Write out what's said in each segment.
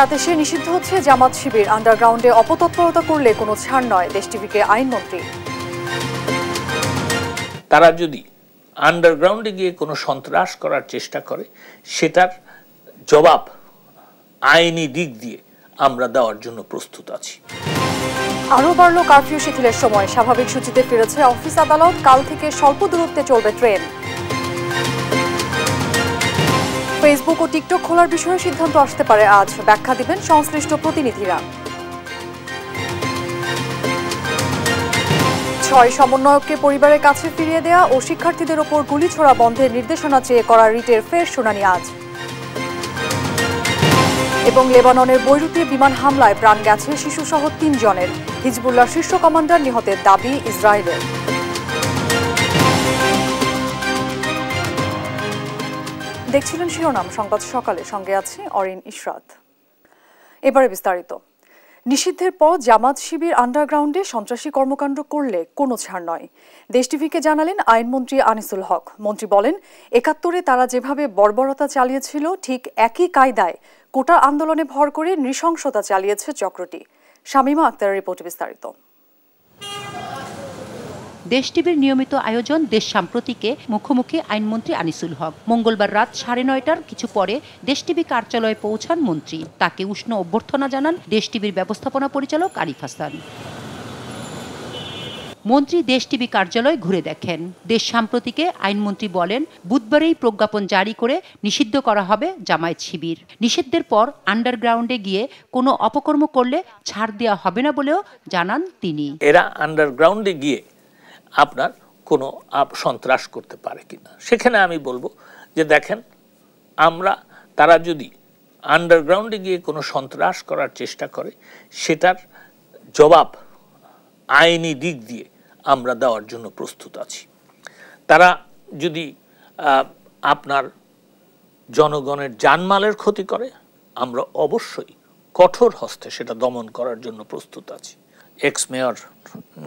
আদেশে নিষিদ্ধ হচ্ছে জামাত শিবির। আন্ডারগ্রাউন্ডে অপতৎপরতা করলে কোনো ছাড় নয়, দেশ টিভিকে আইনমন্ত্রী। তারা যদি আন্ডারগ্রাউন্ডে গিয়ে কোনো সন্ত্রাস করার চেষ্টা করে সেটার জবাব আইনি দিক দিয়ে আমরা দেওয়ার জন্য প্রস্তুত আছি। আরও বাড়ল কারফিউ শিথিলের সময়। স্বাভাবিক সূচিতে ফিরেছে অফিস আদালত। কাল থেকে স্বল্প দূরত্বে চলবে ট্রেন। ফেসবুক ও টিকটক খোলার বিষয়ে সিদ্ধান্ত আসতে পারে আজ, ব্যাখ্যা দিবেন সংশ্লিষ্ট প্রতিনিধিরা। 6 সমন্বয়ককে পরিবারের কাছে ফিরিয়ে দেয়া ও শিক্ষার্থীদের ওপর গুলি ছোড়া বন্ধের নির্দেশনা চেয়ে করা রিটের ফের শুনানি আজ। এবং লেবাননের বৈরুতে বিমান হামলায় প্রাণ গেছে শিশুসহ 3 জনের। হিজবুল্লাহ শীর্ষ কমান্ডার নিহতের দাবি ইসরায়েলের। দেখছিলেন শিরোনাম সংবাদ সকালে, সঙ্গে আছে অরিন ইশরাত। এবারে বিস্তারিত। নিষিদ্ধের পর জামাত শিবির আন্ডারগ্রাউন্ডে সন্ত্রাসী কর্মকাণ্ড করলে কোনো ছাড় নয়, দেশ টিভিকে জানালেন আইনমন্ত্রী আনিসুল হক। মন্ত্রী বলেন, ৭১-এ তারা যেভাবে বর্বরতা চালিয়েছিল ঠিক একই কায়দায় কোটা আন্দোলনে ভর করে নৃশংসতা চালিয়েছে চক্রটি। শামীমা আক্তারের রিপোর্টে বিস্তারিত। দেশ টিভির নিয়মিত আয়োজন দেশ সাম্প্রতিকে মুখোমুখি আইনমন্ত্রী আনিসুল হক। মঙ্গলবার রাত 9:30টার কিছু পরে দেশ টিভি কার্যালয়ে পৌঁছান মন্ত্রী। তাকে উষ্ণ অভ্যর্থনা জানান দেশ টিভির ব্যবস্থাপনা পরিচালক আরিফ হাসান। মন্ত্রী দেশ টিভি কার্যালয় ঘুরে দেখেন। দেশ সাম্প্রতিকে আইনমন্ত্রী বলেন, বুধবারেই প্রজ্ঞাপন জারি করে নিষিদ্ধ করা হবে জামায়াত শিবির। নিষিদ্ধের পর আন্ডারগ্রাউন্ডে গিয়ে কোনো অপকর্ম করলে ছাড় দেওয়া হবে না বলেও জানান তিনি। এরা আন্ডারগ্রাউন্ডে গিয়ে আপনার কোনো সন্ত্রাস করতে পারে কিনা, সেখানে আমি বলবো যে দেখেন, তারা যদি আন্ডারগ্রাউন্ডে গিয়ে কোনো সন্ত্রাস করার চেষ্টা করে সেটার জবাব আইনি দিক দিয়ে আমরা দেওয়ার জন্য প্রস্তুত আছি। তারা যদি আপনার জনগণের জানমালের ক্ষতি করে আমরা অবশ্যই কঠোর হস্তে সেটা দমন করার জন্য প্রস্তুত আছি। এক্স মেয়র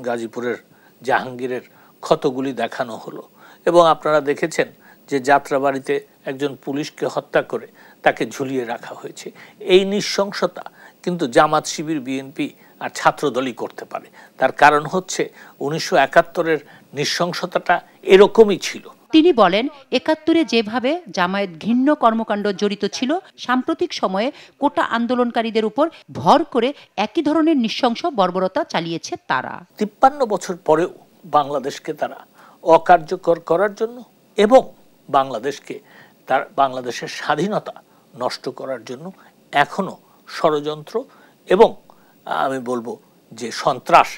গাজীপুরের জাহাঙ্গীরের ক্ষতগুলি দেখানো হলো এবং আপনারা দেখেছেন যে যাত্রাবাড়িতে একজন পুলিশকে হত্যা করে তাকে ঝুলিয়ে রাখা হয়েছে। এই নৃশংসতা কিন্তু জামাত শিবির, বিএনপি আর ছাত্রদলই করতে পারে। তার কারণ হচ্ছে 1971-এর নৃশংসতাটা এরকমই ছিল। তিনি বলেন, ৭১-এ যেভাবে জামায়াত ঘৃণ্য কর্মকাণ্ড জড়িত ছিল, সাম্প্রতিক সময়ে কোটা আন্দোলনকারীদের উপর ভর করে একই ধরনের নৃশংস বর্বরতা চালিয়েছে তারা। 53 বছর পরেও বাংলাদেশকে তারা অকার্যকর করার জন্য এবং বাংলাদেশের স্বাধীনতা নষ্ট করার জন্য এখনো ষড়যন্ত্র এবং আমি বলবো যে সন্ত্রাস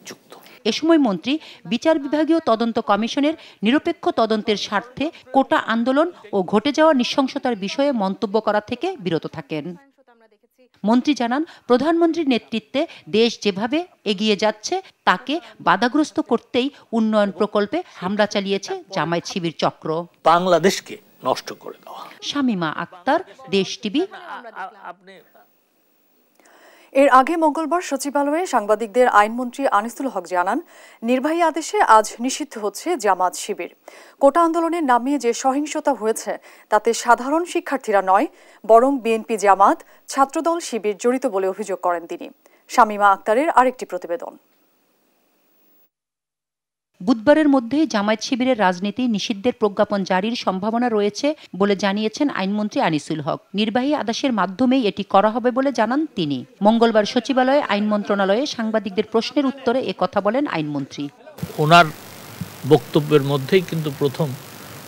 যুক্ত। এ সময় মন্ত্রী বিচার বিভাগীয় তদন্ত কমিশনের নিরপেক্ষ তদন্তের স্বার্থে কোটা আন্দোলন ও ঘটে যাওয়া নৃশংসতার বিষয়ে মন্তব্য করা থেকে বিরত থাকেন। মন্ত্রী জানান, প্রধানমন্ত্রীর নেতৃত্বে দেশ যেভাবে এগিয়ে যাচ্ছে তাকে বাধাগ্রস্ত করতেই উন্নয়ন প্রকল্পে হামলা চালিয়েছে জামায়াত শিবির চক্র। বাংলাদেশকে নষ্ট করে দেওয়া। শামীমা আক্তার, দেশ টিভি। এর আগে মঙ্গলবার সচিবালয়ে সাংবাদিকদের আইনমন্ত্রী আনিসুল হক জানান, নির্বাহী আদেশে আজ নিষিদ্ধ হচ্ছে জামাত শিবির। কোটা আন্দোলনের নামে যে সহিংসতা হয়েছে তাতে সাধারণ শিক্ষার্থীরা নয়, বরং বিএনপি, জামাত, ছাত্রদল, শিবির জড়িত বলে অভিযোগ করেন তিনি। শামীমা আক্তারের আরেকটি প্রতিবেদন। বুধবারের মধ্যেই জামায়াত শিবিরের রাজনীতি নিষিদ্ধের প্রজ্ঞাপন জারির সম্ভাবনা রয়েছে বলে জানিয়েছেন আইনমন্ত্রী আনিসুল হক। নির্বাহী আদেশের মাধ্যমেই এটি করা হবে বলে জানান তিনি। মঙ্গলবার সচিবালয়ে আইন মন্ত্রণালয়ে সাংবাদিকদের প্রশ্নের উত্তরে একথা বলেন আইনমন্ত্রী। ওনার বক্তব্যের মধ্যেই কিন্তু প্রথম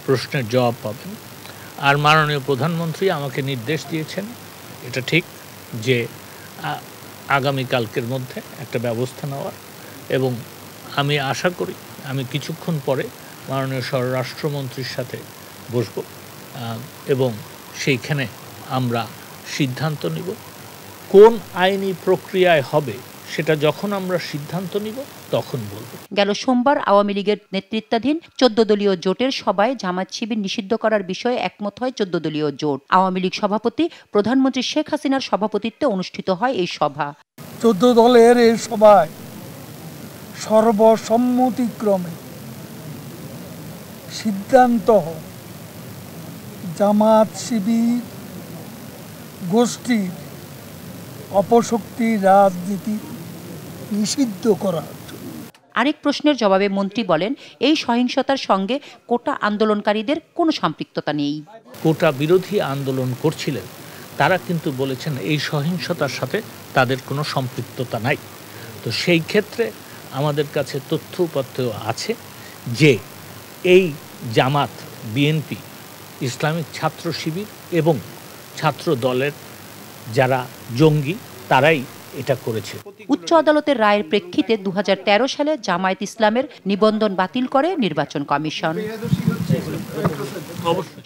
প্রশ্নের জবাব পাবেন। আর মাননীয় প্রধানমন্ত্রী আমাকে নির্দেশ দিয়েছেন, এটা ঠিক, যে আগামীকালকের মধ্যে একটা ব্যবস্থা নেওয়ার, এবং আমি আশা করি আমি কিছুক্ষণ পরে মাননীয় স্বরাষ্ট্রমন্ত্রীর সাথে বসব এবং সেইখানে আমরা সিদ্ধান্ত নিব কোন আইনি প্রক্রিয়ায় হবে। সেটা যখন আমরা সিদ্ধান্ত নিব তখন বলব। গেল সোমবার আওয়ামী লীগের নেতৃত্বাধীন 14 দলীয় জোটের সভায় জামায়াত শিবির নিষিদ্ধ করার বিষয়ে একমত হয় 14 দলীয় জোট। আওয়ামী লীগ সভাপতি প্রধানমন্ত্রী শেখ হাসিনার সভাপতিত্বে অনুষ্ঠিত হয় এই সভা। 14 দলের এই সভায় সর্বসম্মতিক্রমে সিদ্ধান্ত হয় জামাত শিবির গোষ্ঠীর অপশক্তি রাজনীতি নিষিদ্ধ করা। আরেক প্রশ্নের জবাবে মন্ত্রী বলেন, এই সহিংসতার সঙ্গে কোটা আন্দোলনকারীদের কোনো সম্পৃক্ততা নেই। কোটা বিরোধী আন্দোলন করছিলেন তারা কিন্তু বলেছেন এই সহিংসতার সাথে তাদের কোনো সম্পৃক্ততা নাই। তো সেই ক্ষেত্রে আমাদের কাছে তথ্য উপাত্ত আছে যে এই জামাত, বিএনপি, ইসলামিক ছাত্র শিবির এবং ছাত্র দলের যারা জঙ্গি তারাই এটা করেছে। উচ্চ আদালতের রায়ের প্রেক্ষিতে 2013 সালে জামায়াত ইসলামের নিবন্ধন বাতিল করে নির্বাচন কমিশন।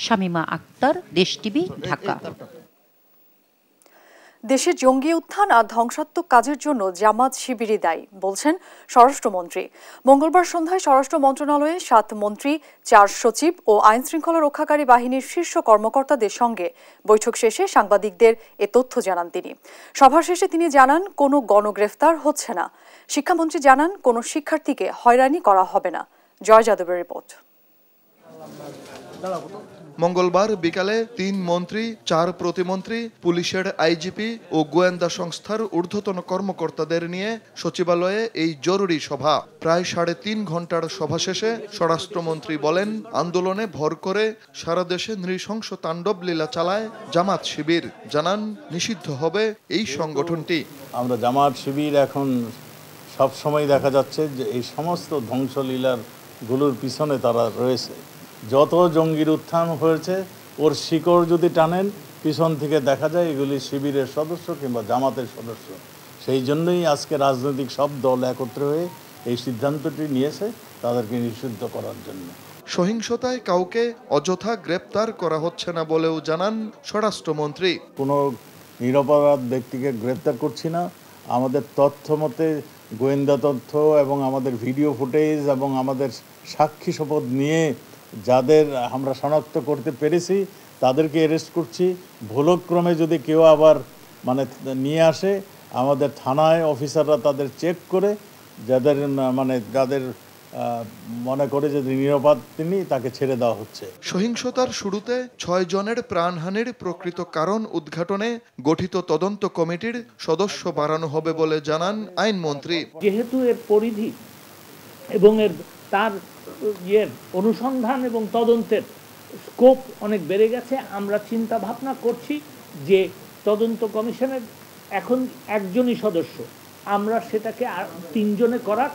শামীমা আক্তার, দেশ টিভি, ঢাকা। দেশে জঙ্গি উত্থান আর ধ্বংসাত্মক কাজের জন্য জামাত শিবিরই দায়ী বলছেন স্বরাষ্ট্রমন্ত্রী। মঙ্গলবার সন্ধ্যায় স্বরাষ্ট্র মন্ত্রণালয়ে 7 মন্ত্রী, 4 সচিব ও আইন শৃঙ্খলা রক্ষাকারী বাহিনীর শীর্ষ কর্মকর্তাদের সঙ্গে বৈঠক শেষে সাংবাদিকদের এ তথ্য জানান তিনি। সভা শেষে তিনি জানান, কোনো গণগ্রেফতার হচ্ছে না। শিক্ষামন্ত্রী জানান, কোনো শিক্ষার্থীকে হয়রানি করা হবে না। জয় যাদবের রিপোর্ট। মঙ্গলবার বিকালে 3 মন্ত্রী, 4 প্রতিমন্ত্রী, পুলিশের আইজিপি ও গোয়েন্দা সংস্থার ঊর্ধ্বতন কর্মকর্তাদের নিয়ে সচিবালয়ে এই জরুরি সভা। প্রায় 3.5 ঘন্টার সভা শেষে স্বরাষ্ট্রমন্ত্রী বলেন, আন্দোলনে ভর করে সারা দেশে নৃশংস তাণ্ডব লীলা চালায় জামাত শিবির। জানান, নিষিদ্ধ হবে এই সংগঠনটি। আমরা জামাত শিবির এখন সব সময় দেখা যাচ্ছে যে এই সমস্ত ধ্বংসলীলার গুলোর পিছনে তারা রয়েছে। যত জঙ্গির উত্থান হয়েছে ওর শিকড় যদি টানেন পিছন থেকে দেখা যায় এগুলি শিবিরের সদস্য কিংবা জামাতের সদস্য। সেই জন্যই আজকে রাজনৈতিক সব দল একত্র হয়ে এই সিদ্ধান্তটি নিয়েছে তাদেরকে নিষিদ্ধ করার জন্য। সহিংসতায় কাউকে অযথা গ্রেপ্তার করা হচ্ছে না বলেও জানান স্বরাষ্ট্রমন্ত্রী। কোনো নিরপরাধ ব্যক্তিকে গ্রেপ্তার করছি না। আমাদের তথ্য মতে, গোয়েন্দা তথ্য এবং আমাদের ভিডিও ফুটেজ এবং আমাদের সাক্ষী শপথ নিয়ে যাদের আমরা শনাক্ত করতে পেরেছি তাদেরকে অ্যারেস্ট করছি। ভুলক্রমে যদি কেউ আবার নিয়ে আসে, আমাদের থানায় অফিসাররা তাদের চেক করে যাদের মনে করে যে নিরাপদ তিনি তাকে ছেড়ে দেওয়া হচ্ছে। সহিংসতার শুরুতে 6 জনের প্রাণহানির প্রকৃত কারণ উদ্ঘাটনে গঠিত তদন্ত কমিটির সদস্য বাড়ানো হবে বলে জানান আইনমন্ত্রী। যেহেতু এর পরিধি এবং তার অনুসন্ধান এবং তদন্তের স্কোপ অনেক বেড়ে গেছে, আমরা চিন্তা ভাবনা করছি যে তদন্ত কমিশনের এখন একজনই সদস্য, আমরা সেটাকে 3 জনে করার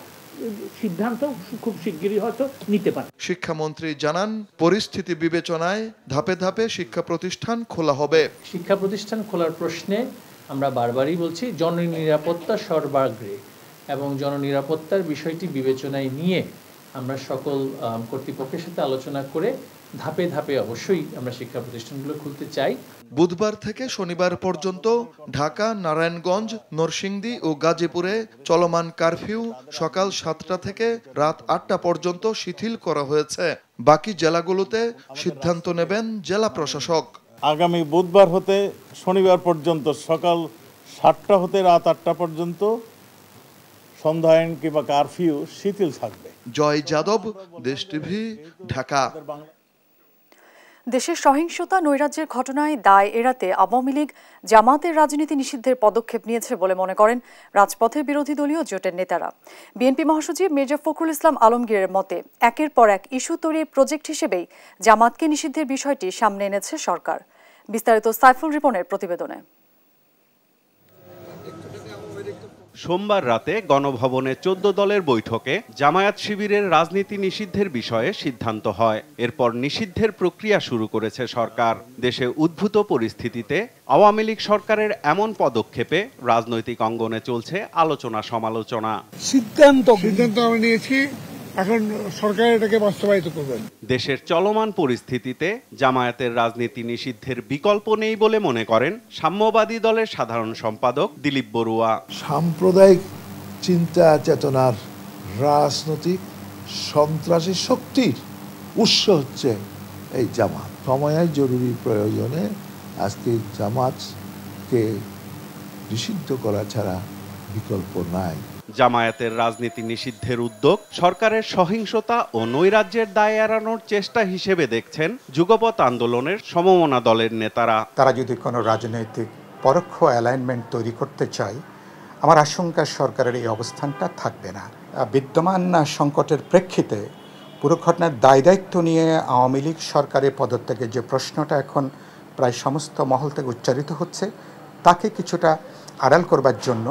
সিদ্ধান্ত খুব শিগগিরই হয়তো নিতে পারি। শিক্ষামন্ত্রী জানান, পরিস্থিতি বিবেচনায় ধাপে ধাপে শিক্ষা প্রতিষ্ঠান খোলা হবে। শিক্ষা প্রতিষ্ঠান খোলার প্রশ্নে আমরা বারবারই বলছি জননিরাপত্তা সর্বাগ্রে, এবং জননিরাপত্তার বিষয়টি বিবেচনায় নিয়ে আমরা সকল কর্তৃপক্ষের সাথে আলোচনা করে ধাপে ধাপে অবশ্যই আমরা শিক্ষা প্রতিষ্ঠানগুলো খুলতে চাই। বুধবার থেকে শনিবার পর্যন্ত ঢাকা, নারায়ণগঞ্জ, নরসিংদী ও গাজীপুরে চলমান কারফিউ সকাল 7টা থেকে রাত 8টা পর্যন্ত শিথিল করা হয়েছে। বাকি জেলাগুলোতে সিদ্ধান্ত নেবেন জেলা প্রশাসক। আগামী বুধবার হতে শনিবার পর্যন্ত সকাল 7টা হতে রাত 8টা পর্যন্ত সন্ধ্যায়ন কিংবা কারফিউ শিথিল থাকবে। জয় যাদব, দেশ টিভি, ঢাকা। দেশের সহিংসতা, নৈরাজ্যের ঘটনায় দায় এড়াতে আওয়ামী লীগ জামাতের রাজনীতি নিষিদ্ধের পদক্ষেপ নিয়েছে বলে মনে করেন রাজপথের বিরোধী দলীয় জোটের নেতারা। বিএনপি মহাসচিব মির্জা ফখরুল ইসলাম আলমগীরের মতে, একের পর এক ইস্যু তৈরির প্রজেক্ট হিসেবেই জামাতকে নিষিদ্ধের বিষয়টি সামনে এনেছে সরকার। বিস্তারিত সাইফুল রিপনের প্রতিবেদনে। সোমবার রাতে গণভবনে 14 দলের বৈঠকে জামায়াত শিবিরের রাজনীতি নিষিদ্ধের বিষয়ে সিদ্ধান্ত হয়। এরপর নিষিদ্ধের প্রক্রিয়া শুরু করেছে সরকার। দেশে উদ্ভূত পরিস্থিতিতে আওয়ামী লীগ সরকারের এমন পদক্ষেপে রাজনৈতিক অঙ্গনে চলছে আলোচনা সমালোচনা। সিদ্ধান্ত আমরা নিয়েছি, এখন সরকার এটাকে বাস্তবায়িত করবেন। দেশের চলমান পরিস্থিতিতে জামায়াতের রাজনীতি নিষিদ্ধের বিকল্প নেই বলে মনে করেন সাম্যবাদী দলের সাধারণ সম্পাদক দিলীপ বড়ুয়া। সাম্প্রদায়িক চিন্তা চেতনার রাজনৈতিক সন্ত্রাসী শক্তির উৎস হচ্ছে এই জামাত। সময়ের জরুরি প্রয়োজনে আজকে জামাতকে নিষিদ্ধ করা ছাড়া বিকল্প নাই। জামায়াতের রাজনীতি নিষিদ্ধের উদ্যোগ সরকারের সহিংসতা ও নৈরাজ্যের দায় এড়ানোর চেষ্টা হিসেবে দেখছেন যুগপৎ আন্দোলনের সমমনা দলের নেতারা। তারা যদি কোনো রাজনৈতিক পরোক্ষ অ্যালাইনমেন্ট তৈরি করতে চায়, আমার আশঙ্কা সরকারের এই অবস্থানটা থাকবে না। বিদ্যমান সংকটের প্রেক্ষিতে পুরো ঘটনার দায়িত্ব নিয়ে আওয়ামী লীগ সরকারের পদত্যাগের যে প্রশ্নটা এখন প্রায় সমস্ত মহল থেকে উচ্চারিত হচ্ছে, তাকে কিছুটা আড়াল করবার জন্য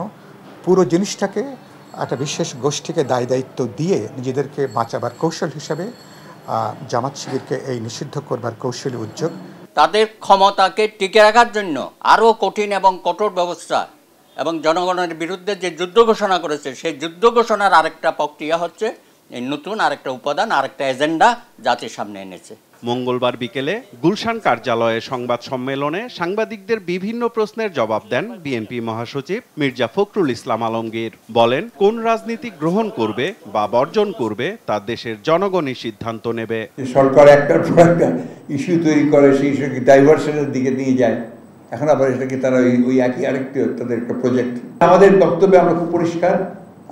পুরো জিনিসটাকে একটা বিশেষ গোষ্ঠীকে দায়িত্ব দিয়ে নিজেদেরকে বাঁচাবার কৌশল হিসাবে জামাত শিবিরকে এই নিষিদ্ধ করবার কৌশলী উদ্যোগ। তাদের ক্ষমতাকে টিকে রাখার জন্য আরও কঠিন এবং কঠোর ব্যবস্থা এবং জনগণের বিরুদ্ধে যে যুদ্ধ ঘোষণা করেছে সেই যুদ্ধ ঘোষণার আরেকটা প্রক্রিয়া হচ্ছে এই নতুন আরেকটা উপাদান, আরেকটা এজেন্ডা জাতির সামনে এনেছে। মঙ্গলবার বিকেলে গুলশান কার্যালয়ে সংবাদ সম্মেলনে সাংবাদিকদের বিভিন্ন প্রশ্নের জবাব দেন বিএনপি মহাসচিব মির্জা ফখরুল ইসলাম আলমগীর। বলেন, কোন রাজনীতি গ্রহণ করবে বা বর্জন করবে তা দেশের জনগণই সিদ্ধান্ত নেবে। সরকার একটার পর একটা ইস্যু তৈরি করে, সেই ইস্যুকে ডাইভার্সনের দিকে নিয়ে যায়, এখন আবার এটাকে তারা ওই একই আরেকটি তাদের একটা প্রজেক্ট। আমাদের বক্তব্যে আমরা খুব পরিষ্কার,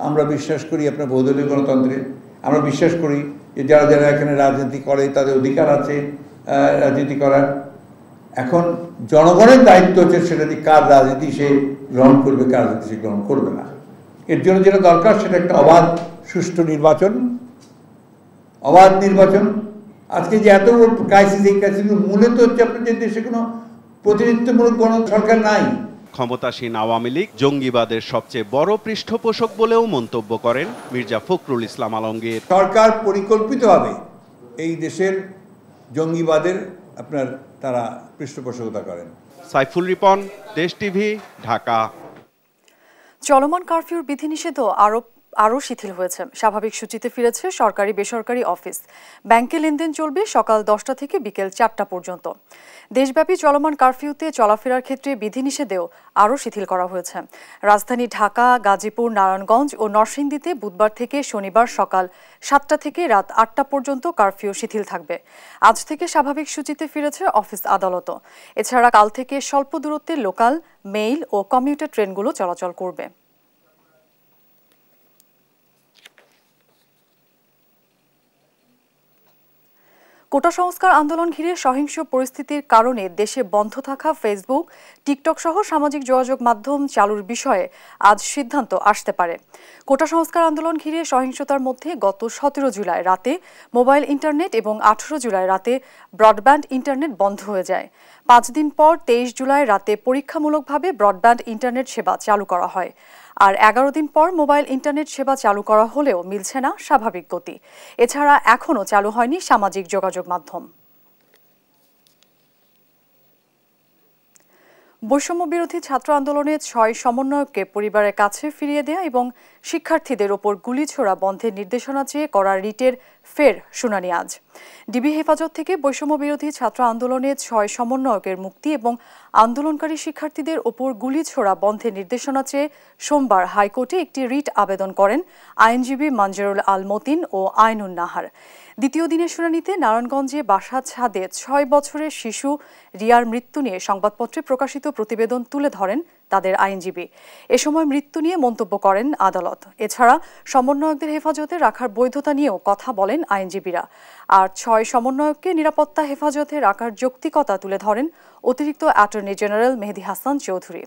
আমরা বিশ্বাস করি আপনার বহুদলীয় গণতন্ত্রে, আমরা বিশ্বাস করি যে যারা যারা এখানে রাজনীতি করে তাদের অধিকার আছে রাজনীতি করার। এখন জনগণের দায়িত্ব হচ্ছে সেটা দিয়ে কার রাজনীতি সে গ্রহণ করবে, কার রাজনীতি সে গ্রহণ করবে না। এর জন্য যেটা দরকার সেটা একটা অবাধ সুষ্ঠু নির্বাচন। অবাধ নির্বাচন আজকে যে এত ক্রাইসিস, এই ক্রাইসিসগুলো মূলত হচ্ছে আপনাদের দেশে কোনো প্রতিনিধিত্বমূলক গণ সরকার নাই। ক্ষমতাসীন আওয়ামী লীগ জঙ্গিবাদের সবচেয়ে বড় পৃষ্ঠপোষক বলেও মন্তব্য করেন মির্জা ফখরুল ইসলাম আলমগীর। সরকার পরিকল্পিতভাবে এই দেশের জঙ্গিবাদের তারা পৃষ্ঠপোষকতা করেন। সাইফুল রিপন, দেশ টিভি, ঢাকা। চলমান কারফিউর বিধিনিষেধও আরও শিথিল হয়েছে। স্বাভাবিক সূচিতে ফিরেছে সরকারি বেসরকারি অফিস। ব্যাংকে লেনদেন চলবে সকাল 10টা থেকে বিকেল 4টা পর্যন্ত। দেশব্যাপী চলমান কারফিউতে চলাফেরার ক্ষেত্রে বিধিনিষেধেও আরও শিথিল করা হয়েছে। রাজধানী ঢাকা, গাজীপুর, নারায়ণগঞ্জ ও নরসিংদীতে বুধবার থেকে শনিবার সকাল 7টা থেকে রাত 8টা পর্যন্ত কারফিউ শিথিল থাকবে। আজ থেকে স্বাভাবিক সূচিতে ফিরেছে অফিস আদালতও। এছাড়া কাল থেকে স্বল্প দূরত্বের লোকাল, মেইল ও কমিউটার ট্রেনগুলো চলাচল করবে। কোটা সংস্কার আন্দোলন ঘিরে সহিংস পরিস্থিতির কারণে দেশে বন্ধ থাকা ফেসবুক, টিকটক সহ সামাজিক যোগাযোগ মাধ্যম চালুর বিষয়ে আজ সিদ্ধান্ত আসতে পারে। কোটা সংস্কার আন্দোলন ঘিরে সহিংসতার মধ্যে গত 17 জুলাই রাতে মোবাইল ইন্টারনেট এবং 18 জুলাই রাতে ব্রডব্যান্ড ইন্টারনেট বন্ধ হয়ে যায়। 5 দিন পর 23 জুলাই রাতে পরীক্ষামূলকভাবে ব্রডব্যান্ড ইন্টারনেট সেবা চালু করা হয়। আর 11 দিন পর মোবাইল ইন্টারনেট সেবা চালু করা হলেও মিলছে না স্বাভাবিক গতি। এছাড়া এখনও চালু হয়নি সামাজিক যোগাযোগ মাধ্যম। বৈষম্য বিরোধী ছাত্র আন্দোলনের 6 সমন্বয়ককে পরিবারের কাছে ফিরিয়ে দেয়া এবং শিক্ষার্থীদের ওপর গুলি ছোড়া বন্ধের নির্দেশনা চেয়ে করা রিটের ফের শুনানি আজ। ডিবি হেফাজত থেকে বৈষম্য বিরোধী ছাত্র আন্দোলনের 6 সমন্বয়কের মুক্তি এবং আন্দোলনকারী শিক্ষার্থীদের ওপর গুলি ছোড়া বন্ধের নির্দেশনা চেয়ে সোমবার হাইকোর্টে একটি রিট আবেদন করেন আইনজীবী মঞ্জুরুল আল মতিন ও আইনুন নাহার। দ্বিতীয় দিনের শুনানিতে নারায়ণগঞ্জে বাসার ছাদে 6 বছরের শিশু রিয়ার মৃত্যু নিয়ে সংবাদপত্রে প্রকাশিত প্রতিবেদন তুলে ধরেন তাদের আইনজীবী। এ সময় মৃত্যু নিয়ে মন্তব্য করেন আদালত। এছাড়া সমন্বয়কদের হেফাজতে রাখার বৈধতা নিয়েও কথা বলেন আইনজীবীরা। আর 6 সমন্বয়ককে নিরাপত্তা হেফাজতে রাখার যৌক্তিকতা তুলে ধরেন অতিরিক্ত অ্যাটর্নি জেনারেল মেহেদী হাসান চৌধুরী।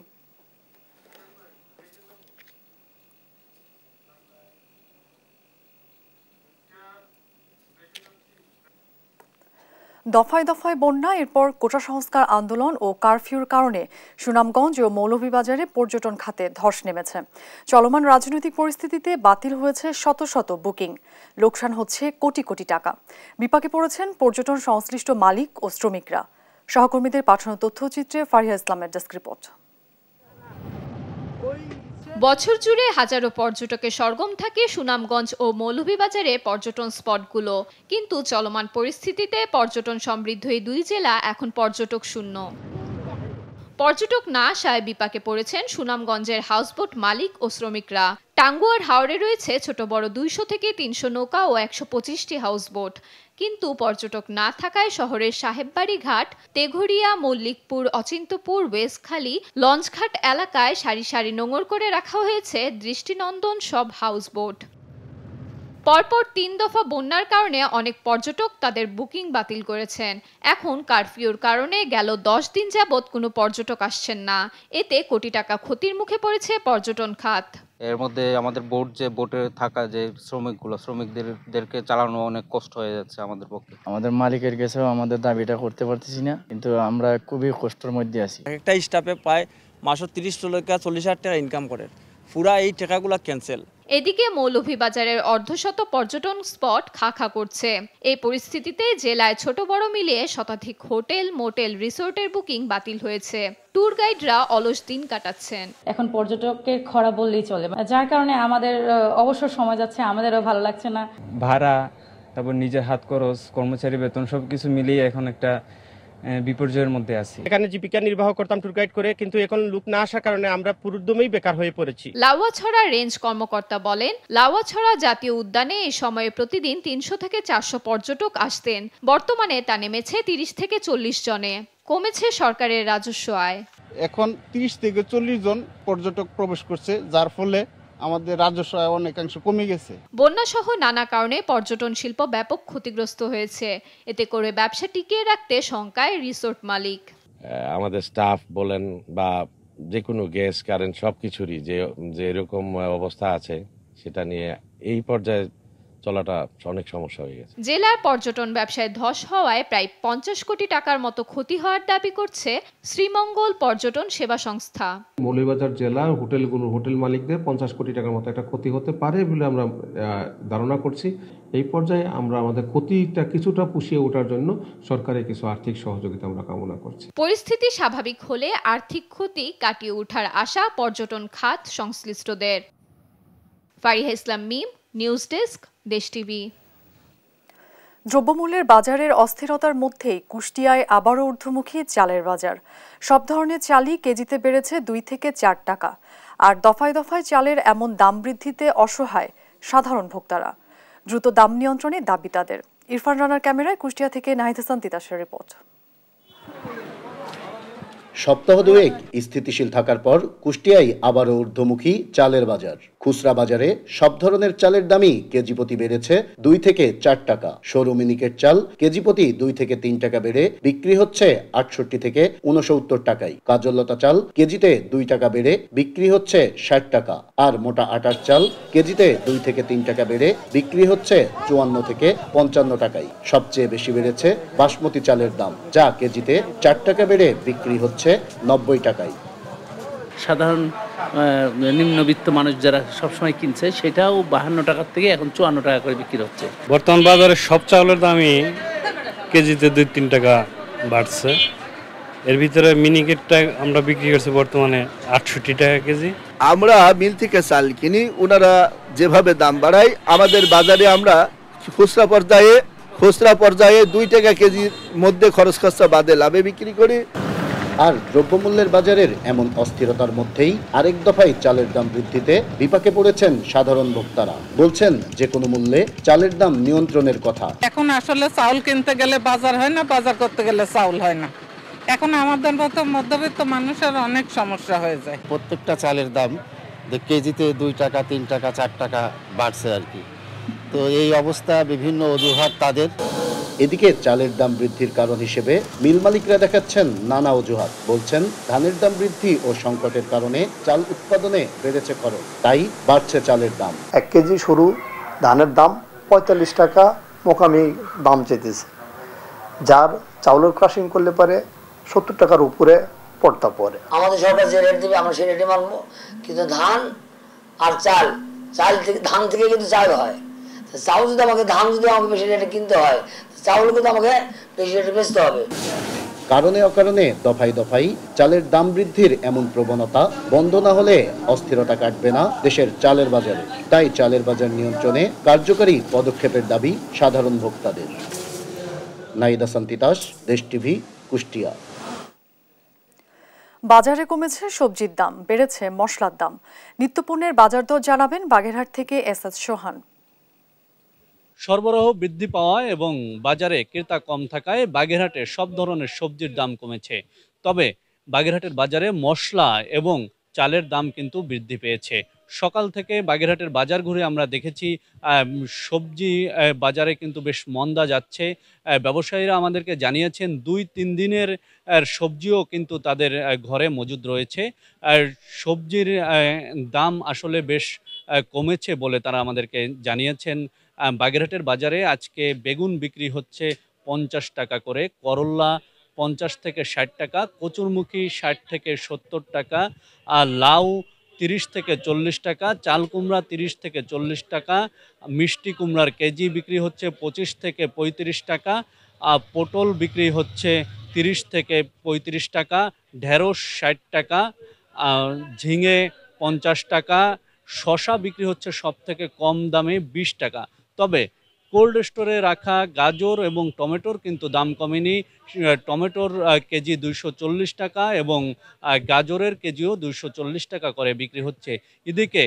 দফায় দফায় বন্যা, এরপর কোটা সংস্কার আন্দোলন ও কারফিউর কারণে সুনামগঞ্জ ও মৌলভীবাজারে পর্যটন খাতে ধস নেমেছে। চলমান রাজনৈতিক পরিস্থিতিতে বাতিল হয়েছে শত শত বুকিং, লোকসান হচ্ছে কোটি কোটি টাকা। বিপাকে পড়েছেন পর্যটন সংশ্লিষ্ট মালিক ও শ্রমিকরা। সহকর্মীদের পাঠানো তথ্যচিত্রে ফারিয়া ইসলামের ডেস্ক রিপোর্ট। বছর জুড়ে হাজারো পর্যটকের সরগম থাকে সুনামগঞ্জ ও মৌলভীবাজারে পর্যটন স্পটগুলো, কিন্তু চলমান পরিস্থিতিতে পর্যটন সমৃদ্ধ এই দুই জেলা এখন পর্যটক শূন্য। পর্যটক না আসায় বিপাকে পড়েছেন সুনামগঞ্জের হাউসবোট মালিক ও শ্রমিকরা। টাঙ্গুয়ার হাওরে রয়েছে ছোট বড় 200 থেকে 300 নৌকা ও 125টি হাউসবোট, কিন্তু পর্যটক না থাকায় শহরের সাহেববাড়ি ঘাট, তেঘরিয়া, মল্লিকপুর, অচিন্তপুর, ওয়েস্টখালী, লঞ্চঘাট এলাকায় সারি সারি নোঙর করে রাখা হয়েছে দৃষ্টিনন্দন সব হাউসবোট। পরপর 3 দফা বন্যার কারণে অনেক পর্যটক তাদের বুকিং বাতিল করেছেন। এখন কারফিউর কারণে গেল 10 দিন যাবৎ কোনো পর্যটক আসছেন না। এতে কোটি টাকা ক্ষতির মুখে পড়েছে পর্যটন খাত। এর মধ্যে আমাদের বোটে থাকা যে শ্রমিকদেরকে চালানো অনেক কষ্ট হয়ে যাচ্ছে আমাদের পক্ষে। আমাদের মালিকের কাছেও আমাদের দাবিটা করতে পারতেছি না, কিন্তু আমরা খুবই কষ্টের মধ্যে আছি। একটা স্টাফে প্রায় মাসে 30-40 টাকা ইনকাম করে, পুরা এই টাকাগুলো ক্যান্সেল। এদিকে মৌলভীবাজারের অর্ধশত পর্যটন স্পট খা করছে। এই পরিস্থিতিতে জেলায় ছোট বড় মিলিয়ে শতাধিক হোটেল, মোটেল, রিসোর্টের বুকিং বাতিল হয়েছে। ট্যুর গাইডরা অলস দিন কাটাচ্ছেন। এখন পর্যটকের খরা বললেই চলে, যার কারণে আমাদের অবসর সময় যাচ্ছে, আমাদেরও ভালো লাগছে না। ভাড়া, তারপর নিজের হাত খরচ, কর্মচারী বেতন সবকিছু মিলিয়ে এখন একটা বিপর্যয়ের মধ্যে আছি। এখানে জীবিকা নির্বাহ করতাম ট্যুর গাইড করে, কিন্তু এখন লোক না আসার কারণে আমরা পুরোদমেই বেকার হয়ে পড়েছি। লাউয়াছড়া রেঞ্জ কর্মকর্তা বলেন, লাউয়াছড়া জাতীয় উদ্যানে এই সময়ে প্রতিদিন 300 থেকে 400 পর্যটক আসতেন। বর্তমানে তা নেমেছে 30 থেকে 40 জনে। কমেছে সরকারের রাজস্ব আয়। এখন 30 থেকে 40 জন পর্যটক প্রবেশ করছে, যার ফলে আমাদের রাজস্ব আয় অনেকাংশ কমে গেছে। বন্যা সহ নানা কারণে পর্যটন শিল্প ব্যাপক ক্ষতিগ্রস্ত হয়েছে। এতে করে ব্যবসা টিকিয়ে রাখতে শঙ্কায় রিসোর্ট মালিক। আমাদের স্টাফ বলেন বা যে কোনো গ্যাস কারেন্ট সবকিছুরই যে এরকম অবস্থা আছে, সেটা নিয়ে এই পর্যায়ে চলাটা অনেক সমস্যা হয়ে গেছে। জেলার পর্যটন ব্যবসায় ধস হওয়ায় প্রায় 50 কোটি টাকার মতো ক্ষতি হওয়ার দাবি করছে শ্রীমঙ্গল পর্যটন সেবা সংস্থা। মৌলভীবাজার জেলার হোটেল মালিকদের 50 কোটি টাকার মতো একটা ক্ষতি হতে পারে বলে আমরা ধারণা করছি। এই পর্যায়ে আমরা আমাদের ক্ষতিটা কিছুটা পুষিয়ে ওঠার জন্য সরকারের কিছু আর্থিক সহযোগিতা আমরা কামনা করছি। পরিস্থিতি স্বাভাবিক হলে আর্থিক ক্ষতি কাটিয়ে ওঠার আশা পর্যটন খাত সংশ্লিষ্টদের। ফারিহা ইসলাম মিম, নিউজ ডেস্ক, দেশ টিভি। দ্রব্যমূল্যের বাজারের অস্থিরতার মধ্যেই কুষ্টিয়ায় আবারও ঊর্ধ্বমুখী চালের বাজার। সব ধরনের চালই কেজিতে বেড়েছে 2 থেকে 4 টাকা। আর দফায় দফায় চালের এমন দাম বৃদ্ধিতে অসহায় সাধারণ ভোক্তারা। দ্রুত দাম নিয়ন্ত্রণে দাবি তাদের। ইরফান রানার ক্যামেরায় কুষ্টিয়া থেকে নাহিদ হাসান তিতাসের রিপোর্ট। সপ্তাহ দুয়েক স্থিতিশীল থাকার পর কুষ্টিয়ায় আবারও ঊর্ধ্বমুখী চালের বাজার। খুচরা বাজারে সব ধরনের চালের দামই কেজি প্রতি বেড়েছে 2 থেকে 4 টাকা। সরু মিনিকেট চাল কেজি প্রতি 2 থেকে 3 টাকা বেড়ে বিক্রি হচ্ছে 68 থেকে 69 টাকায়। কাজললতা চাল কেজিতে 2 টাকা বেড়ে বিক্রি হচ্ছে 60 টাকা। আর মোটা আটার চাল কেজিতে 2 থেকে 3 টাকা বেড়ে বিক্রি হচ্ছে 54 থেকে 55 টাকায়। সবচেয়ে বেশি বেড়েছে বাসমতি চালের দাম, যা কেজিতে 4 টাকা বেড়ে বিক্রি হচ্ছে 90 টাকায়। সাধারণ নিম্নবিত্ত মানুষ যারা সবসময় কিনছে, সেটাও 52 টাকার থেকে এখন 54 টাকা করে বিক্রি হচ্ছে। বর্তমান বাজারে সব চাউলের দামই কেজিতে 2-3 টাকা বাড়ছে। এর ভিতরে মিনিকেটটা আমরা বিক্রি করছি বর্তমানে 68 টাকা কেজি। আমরা মিল থেকে চাল কিনি, ওনারা যেভাবে দাম বাড়ায় আমাদের বাজারে আমরা খুচরা পর্যায়ে 2 টাকা কেজির মধ্যে খরচ খরচা বাদে লাভে বিক্রি করি। আর দ্রব্যমূল্যের বাজারের এমন অস্থিরতার মধ্যেই আরেক দফায় চালের দাম বৃদ্ধিতে বিপাকে পড়েছেন সাধারণ ভোক্তারা। বলছেন যে কোনো মূল্যে চালের দাম নিয়ন্ত্রণের কথা। এখন আসলে চাউল কিনতে গেলে বাজার হয় না, বাজার করতে গেলে চাউল হয় না। এখন আমাদের মতো মধ্যবিত্ত মানুষের অনেক সমস্যা হয়ে যায়। প্রত্যেকটা চালের দাম কেজিতে 2 টাকা, 3 টাকা, 4 টাকা বাড়ছে আর কি। তো এই অবস্থা বিভিন্ন অজুহাত তাদের। এদিকে চালের দাম বৃদ্ধির কারণ হিসেবে মিল মালিকরা দেখাচ্ছেন নানা অজুহাত। বলছেন ধানের দাম বৃদ্ধি ও সংকটের কারণে চাল উৎপাদনে বেড়েছে খরচ, তাই বাড়ছে চালের দাম। 1 কেজি সরু ধানের দাম 45 টাকা মোকামি দাম চেয়েছে, যার চাউলের ক্রাশিং করলে পারে 70 টাকার উপরে পড়তা পড়ে। আমাদের সরকার যে রেট দেবে আমরা সেই রেটে মানবো, কিন্তু ধান আর চাল থেকে ধান থেকে কিন্তু চাল হয়। চাউল যদি আমাকে বেশি রেটে কিনতে হয়, চাউল কিন্তু আমাকে বেশি রেটে বেচতে হবে। কারণে অকারণে দফায় দফায় চালের দাম বৃদ্ধির এমন প্রবণতা বন্ধ না হলে অস্থিরতা কাটবে না দেশের চালের বাজারে। তাই চালের বাজার নিয়ন্ত্রণে কার্যকরী পদক্ষেপের দাবি সাধারণ ভোক্তাদের। নাহিদ হাসান তিতাস, দেশ টিভি, কুষ্টিয়া। বাজারে কমেছে সবজির দাম, বেড়েছে মশলার দাম। নিত্যপণ্যের বাজার দর জানাবেন বাগেরহাট থেকে এসএস সোহান। সরবরাহ বৃদ্ধি পাওয়ায় এবং বাজারে ক্রেতা কম থাকায় বাগেরহাটে সব ধরনের সবজির দাম কমেছে। তবে বাগেরহাটের বাজারে মশলা এবং চালের দাম কিন্তু বৃদ্ধি পেয়েছে। সকাল থেকে বাগেরহাটের বাজার ঘুরে আমরা দেখেছি সবজি বাজারে কিন্তু বেশ মন্দা যাচ্ছে। ব্যবসায়ীরা আমাদেরকে জানিয়েছেন 2-3 দিনের সবজিও কিন্তু তাদের ঘরে মজুদ রয়েছে। সবজির দাম আসলে বেশ কমেছে বলে তারা আমাদেরকে জানিয়েছেন। বাগেরহাটের বাজারে আজকে বেগুন বিক্রি হচ্ছে 50 টাকা করে, করল্লা 50 থেকে 60 টাকা, কচুরমুখী 60 থেকে 70 টাকা, আর লাউ 30 থেকে 40 টাকা, চাল কুমড়া 30 থেকে 40 টাকা, মিষ্টি কুমড়ার কেজি বিক্রি হচ্ছে 25 থেকে 35 টাকা, পটল বিক্রি হচ্ছে 30 থেকে 35 টাকা, ঢেঁড়স 60 টাকা, ঝিঙে 50 টাকা, শসা বিক্রি হচ্ছে সব থেকে কম দামে 20 টাকা। তবে কোল্ড স্টোরে রাখা গাজর এবং টমেটোর কিন্তু দাম কমেনি। টমেটোর কেজি 240 টাকা এবং গাজরের কেজিও 240 টাকা করে বিক্রি হচ্ছে। এদিকে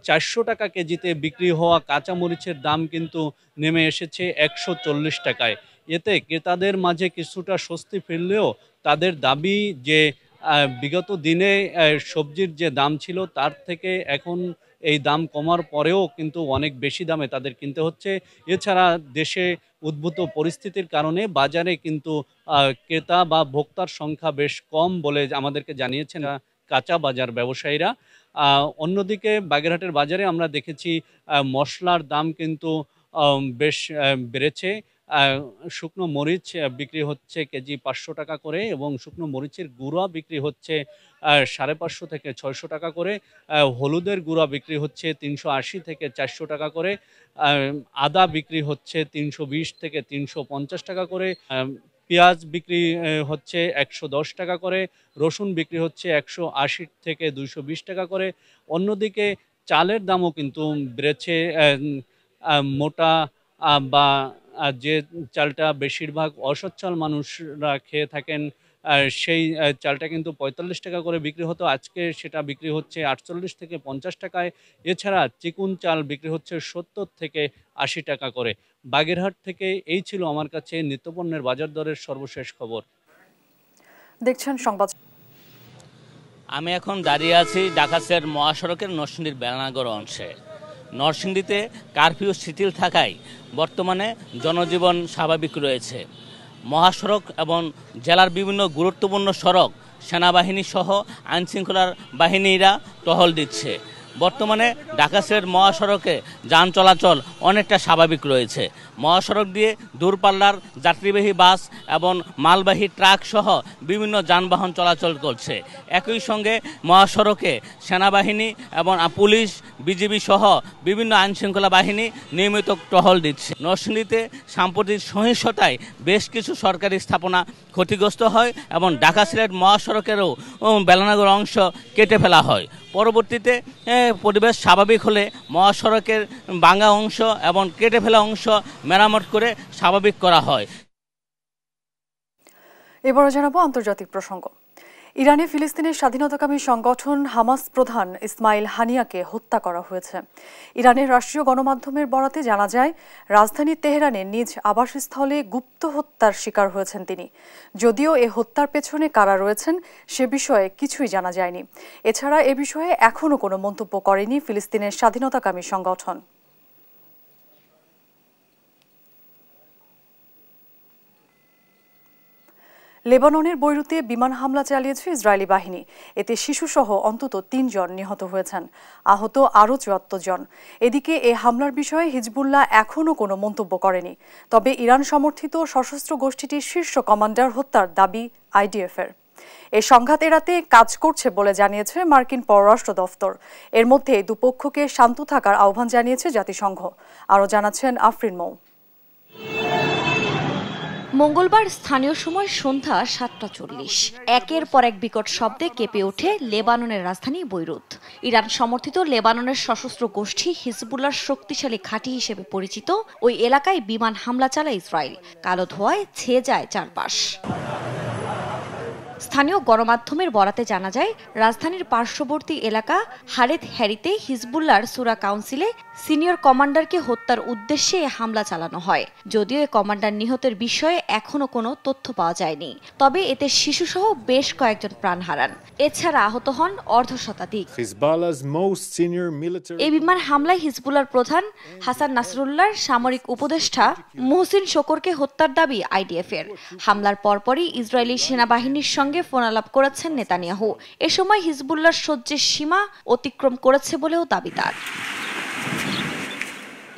400 টাকা কেজিতে বিক্রি হওয়া কাঁচামরিচের দাম কিন্তু নেমে এসেছে 140 টাকায়। এতে ক্রেতাদের মাঝে কিছুটা স্বস্তি ফিরলেও তাদের দাবি যে বিগত দিনে সবজির যে দাম ছিল তার থেকে এখন এই দাম কমার পরেও কিন্তু অনেক বেশি দামে তাদের কিনতে হচ্ছে। এছাড়া দেশে উদ্ভূত পরিস্থিতির কারণে বাজারে কিন্তু ক্রেতা বা ভোক্তার সংখ্যা বেশ কম বলে আমাদেরকে জানিয়েছেন কাঁচা বাজার ব্যবসায়ীরা। অন্যদিকে বাগেরহাটের বাজারে আমরা দেখেছি মশলার দাম কিন্তু বেশ বেড়েছে। শুকনো মরিচ বিক্রি হচ্ছে কেজি 500 টাকা করে এবং শুকনো মরিচের গুঁড়া বিক্রি হচ্ছে 550 থেকে 600 টাকা করে, হলুদের গুঁড়া বিক্রি হচ্ছে 380 থেকে 400 টাকা করে, আদা বিক্রি হচ্ছে 320 থেকে 350 টাকা করে, পেঁয়াজ বিক্রি হচ্ছে 110 টাকা করে, রসুন বিক্রি হচ্ছে 180 থেকে 220 টাকা করে। অন্যদিকে চালের দামও কিন্তু বেড়েছে। মোটা বা যে চালটা বেশিরভাগ অসচ্ছল মানুষরা খেয়ে থাকেন সেই চালটা কিন্তু 45 টাকা করে বিক্রি হতো, আজকে সেটা বিক্রি হচ্ছে 48 থেকে 50 টাকায়। এছাড়া চিকুন চাল বিক্রি হচ্ছে 70 থেকে 80 টাকা করে। বাগেরহাট থেকে এই ছিল আমার কাছে নিত্যপণ্যের বাজার দরের সর্বশেষ খবর। দেখছেন সংবাদ। আমি এখন দাঁড়িয়ে আছি ঢাকা-সিলেট মহাসড়কের নরসিংদীর বেলানগর অংশে। নরসিংদীতে কারফিউ শিথিল থাকায় বর্তমানে জনজীবন স্বাভাবিক রয়েছে। মহাসড়ক এবং জেলার বিভিন্ন গুরুত্বপূর্ণ সড়ক সেনাবাহিনী সহ আইনশৃঙ্খলার বাহিনীরা টহল দিচ্ছে। বর্তমানে ঢাকা-সিলেট মহাসড়কে যান চলাচল অনেকটা স্বাভাবিক রয়েছে। মহাসড়ক দিয়ে দূরপাল্লার যাত্রীবাহী বাস এবং মালবাহী ট্রাক সহ বিভিন্ন যানবাহন চলাচল করছে। একই সঙ্গে মহাসড়কে সেনাবাহিনী এবং পুলিশ, বিজিবি সহ বিভিন্ন আইনশৃঙ্খলা বাহিনী নিয়মিত টহল দিচ্ছে। নরসিংদীতে সাম্প্রতিক সহিংসতায় বেশ কিছু সরকারি স্থাপনা ক্ষতিগ্রস্ত হয় এবং ঢাকা-সিলেট মহাসড়কেরও বেলানগর অংশ কেটে ফেলা হয়। পরবর্তীতে পরিবেশ স্বাভাবিক হলে মহাসড়কের ভাঙা অংশ এবং কেটে ফেলা অংশ মেরামত করে স্বাভাবিক করা হয়। এবারে জানাবো আন্তর্জাতিক প্রসঙ্গ। ইরানে ফিলিস্তিনের স্বাধীনতাকামী সংগঠন হামাস প্রধান ইসমাইল হানিয়াকে হত্যা করা হয়েছে। ইরানের রাষ্ট্রীয় গণমাধ্যমের বরাতে জানা যায়, রাজধানী তেহরানের নিজ আবাসস্থলে গুপ্ত হত্যার শিকার হয়েছেন তিনি। যদিও এ হত্যার পেছনে কারা রয়েছেন সে বিষয়ে কিছুই জানা যায়নি। এছাড়া এ বিষয়ে এখনও কোনো মন্তব্য করেনি ফিলিস্তিনের স্বাধীনতাকামী সংগঠন। লেবাননের বৈরুতে বিমান হামলা চালিয়েছে ইসরায়েলি বাহিনী। এতে শিশুসহ অন্তত 3 জন নিহত হয়েছেন, আহত আরও 74 জন। এদিকে এ হামলার বিষয়ে হিজবুল্লাহ এখনও কোনো মন্তব্য করেনি। তবে ইরান সমর্থিত সশস্ত্র গোষ্ঠীটির শীর্ষ কমান্ডার হত্যার দাবি আইডিএফের। এই সংঘাত এড়াতে কাজ করছে বলে জানিয়েছে মার্কিন পররাষ্ট্র দফতর। এর মধ্যে দুপক্ষকে শান্ত থাকার আহ্বান জানিয়েছে জাতিসংঘ। আরও জানাচ্ছেন আফরিন মৌ। মঙ্গলবার স্থানীয় সময় সন্ধ্যা 7:40 একের পর এক বিকট শব্দে কেঁপে ওঠে লেবাননের রাজধানী বৈরুত। ইরান সমর্থিত লেবাননের সশস্ত্র গোষ্ঠী হিজবুল্লাহর শক্তিশালী ঘাঁটি হিসেবে পরিচিত ওই এলাকায় বিমান হামলা চালায় ইসরায়েল। কালো ধোঁয়ায় ছেয়ে যায় চারপাশ। স্থানীয় গণমাধ্যমের বরাতে জানা যায়, রাজধানীর পার্শ্ববর্তী এলাকা হারেত হ্যারিতে হিজবুল্লাহর সূরা কাউন্সিলে সিনিয়র কমান্ডারকে হত্যার উদ্দেশ্যে হামলা চালানো হয়। যদিও এ কমান্ডার নিহতের বিষয়ে এখনো কোনো তথ্য পাওয়া যায়নি, তবে এতে শিশুসহ বেশ কয়েকজন প্রাণ হারান। এছাড়া আহত হন অর্ধশতাধিক। এই বিমান হামলায় হিজবুল্লাহর প্রধান হাসান নাসরুল্লাহর সামরিক উপদেষ্টা মুহসিন শকরকে হত্যার দাবি আইডিএফের। হামলার পরপরই ইসরায়েলি সেনাবাহিনীর সঙ্গে ফোনালাপ করেছেন নেতানিয়াহু। এ সময় হিজবুল্লাহর সহ্যের সীমা অতিক্রম করেছে বলেও দাবি তার।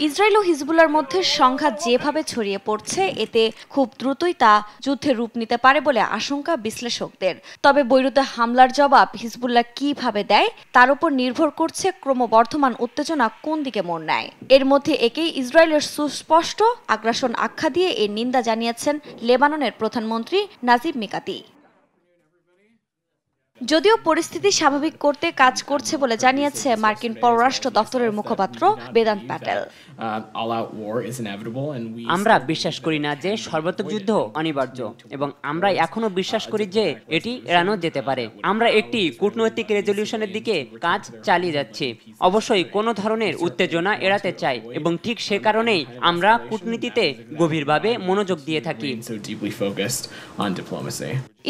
ইসরায়েল ও হিজবুল্লাহর মধ্যে সংঘাত যেভাবে ছড়িয়ে পড়ছে, এতে খুব দ্রুতই তা যুদ্ধের রূপ নিতে পারে বলে আশঙ্কা বিশ্লেষকদের। তবে বৈরুতে হামলার জবাব হিজবুল্লাহ কিভাবে দেয় তার উপর নির্ভর করছে ক্রমবর্ধমান উত্তেজনা কোন দিকে মোড় নেয়। এর মধ্যে একেই ইসরায়েলের সুস্পষ্ট আগ্রাসন আখ্যা দিয়ে এর নিন্দা জানিয়েছেন লেবাননের প্রধানমন্ত্রী নাজিব মিকাতি। যদিও পরিস্থিতি স্বাভাবিক করতে কাজ করছে বলে জানিয়েছে মার্কিন পররাষ্ট্র দপ্তরের মুখপাত্র বেদান্ত প্যাটেল। আমরা বিশ্বাস করি না যে সর্বাত্মক যুদ্ধ অনিবার্য, এবং আমরা এখনো বিশ্বাস করি যে এটি এড়ানো যেতে পারে। আমরা একটি কূটনৈতিক রেজলিউশনের দিকে কাজ চালিয়ে যাচ্ছি। অবশ্যই কোনো ধরনের উত্তেজনা এড়াতে চাই, এবং ঠিক সে কারণেই আমরা কূটনীতিতে গভীরভাবে মনোযোগ দিয়ে থাকি।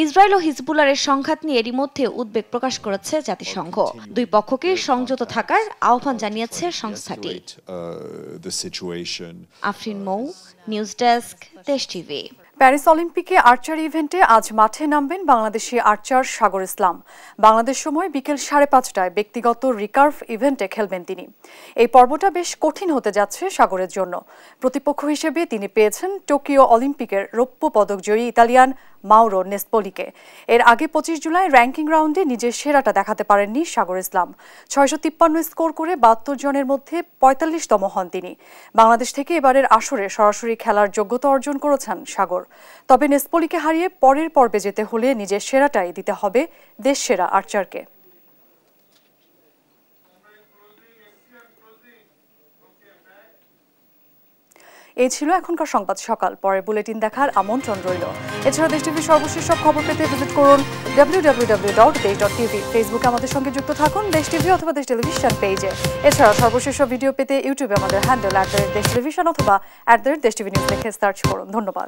ইসরায়েল ও হিজবুল্লাহর সংঘাত নিয়ে এরই মধ্যে উদ্বেগ প্রকাশ করেছে জাতিসংঘ। দুই পক্ষকে সংযত থাকার আহ্বান জানিয়েছে সংস্থাটি। আফরিন মৌ, নিউজ ডেস্ক, দেশ টিভি। প্যারিস অলিম্পিকে আর্চারি ইভেন্টে আজ মাঠে নামবেন বাংলাদেশি আর্চার সাগর ইসলাম। বাংলাদেশ সময় বিকেল 5:30টায় ব্যক্তিগত রিকার্ভ ইভেন্টে খেলবেন তিনি। এই পর্বটা বেশ কঠিন হতে যাচ্ছে সাগরের জন্য। প্রতিপক্ষ হিসেবে তিনি পেয়েছেন টোকিও অলিম্পিকের রৌপ্য পদক জয়ী ইতালিয়ান মাউরো নেসপোলিকে। এর আগে 25 জুলাই র্যাঙ্কিং রাউন্ডে নিজের সেরাটা দেখাতে পারেননি সাগর ইসলাম। 653 স্কোর করে 72 জনের মধ্যে 45তম হন তিনি। বাংলাদেশ থেকে এবারের আসরে সরাসরি খেলার যোগ্যতা অর্জন করেছেন সাগর। তবে নেসপোলিকে হারিয়ে পরের পর্বে যেতে হলে নিজের সেরাটাই দিতে হবে দেশ সেরা আর্চারকে। এই ছিল এখনকার সংবাদ সকাল। পরের বুলেটিন দেখার আমন্ত্রণ রইল। এছাড়া দেশ টিভির সর্বশেষ সব খবর পেতে ভিজিট করুন www.desh.tv। ফেসবুকে আমাদের সঙ্গে যুক্ত থাকুন দেশ টিভি অথবা দেশ টেলিভিশন পেজে। এছাড়া সর্বশেষ ভিডিও পেতে ইউটিউবে আমাদের হ্যান্ডেল @দেশ টেলিভিশন অথবা @দেশ টিভি নিউজ লিখে সার্চ করুন। ধন্যবাদ।